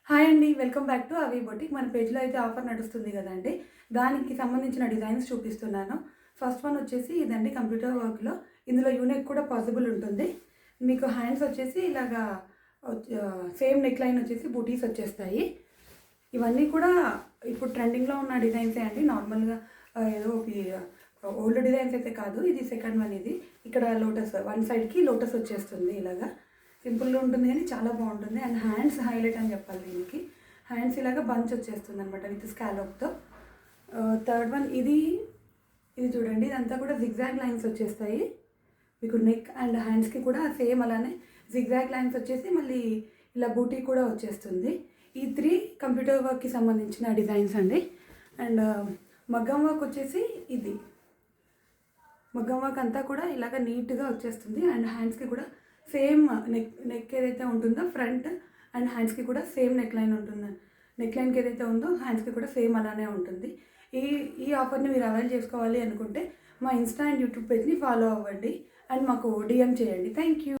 Hi అండి, welcome back to అవి boutique. మన పేజ్లో అయితే ఆఫర్ నడుస్తుంది కదండి, దానికి సంబంధించిన డిజైన్స్ చూపిస్తున్నాను. ఫస్ట్ వన్ వచ్చేసి ఇదండి, కంప్యూటర్ వర్క్లో. ఇందులో యూనిక్ కూడా పాసిబుల్ ఉంటుంది. మీకు హ్యాండ్స్ వచ్చేసి ఇలాగా సేమ్ నెక్ లైన్ వచ్చేసి బూటీస్ వచ్చేస్తాయి. ఇవన్నీ కూడా ఇప్పుడు ట్రెండింగ్లో ఉన్న డిజైన్సే అండి. నార్మల్గా ఏదో ఓల్డ్ డిజైన్స్ అయితే కాదు. ఇది సెకండ్ వన్. ఇది ఇక్కడ లోటస్ వన్ సైడ్కి లోటస్ వచ్చేస్తుంది. ఇలాగా సింపుల్గా ఉంటుంది కానీ చాలా బాగుంటుంది. అండ్ హ్యాండ్స్ హైలైట్ అని చెప్పాలి దీనికి. హ్యాండ్స్ ఇలాగా బంచ్ వచ్చేస్తుంది అనమాట విత్ స్కాలప్తో. థర్డ్ వన్ ఇది చూడండి. ఇదంతా కూడా జిగ్జాగ్ లైన్స్ వచ్చేస్తాయి మీకు. నెక్ అండ్ హ్యాండ్స్కి కూడా సేమ్ అలానే జిగ్జాగ్ లైన్స్ వచ్చేసి మళ్ళీ ఇలా బూటీ కూడా వచ్చేస్తుంది. ఈ 3 కంప్యూటర్ వర్క్కి సంబంధించిన డిజైన్స్ అండి. అండ్ మగ్గం వర్క్ వచ్చేసి ఇది మగ్గం వర్క్ అంతా కూడా ఇలాగ నీట్గా వచ్చేస్తుంది. అండ్ హ్యాండ్స్కి కూడా సేమ్ నెక్ ఏదైతే ఉంటుందో ఫ్రంట్ అండ్ హ్యాండ్స్కి కూడా సేమ్ నెక్ లైన్ ఉంటుంది. నెక్ లైన్కి ఏదైతే ఉందో హ్యాండ్స్కి కూడా సేమ్ అలానే ఉంటుంది. ఈ ఆఫర్ని మీరు అవైల్ చేసుకోవాలి అనుకుంటే మా ఇన్స్టా అండ్ యూట్యూబ్ పేజ్ని ఫాలో అవ్వండి అండ్ మాకు డిఎం చేయండి. Thank you.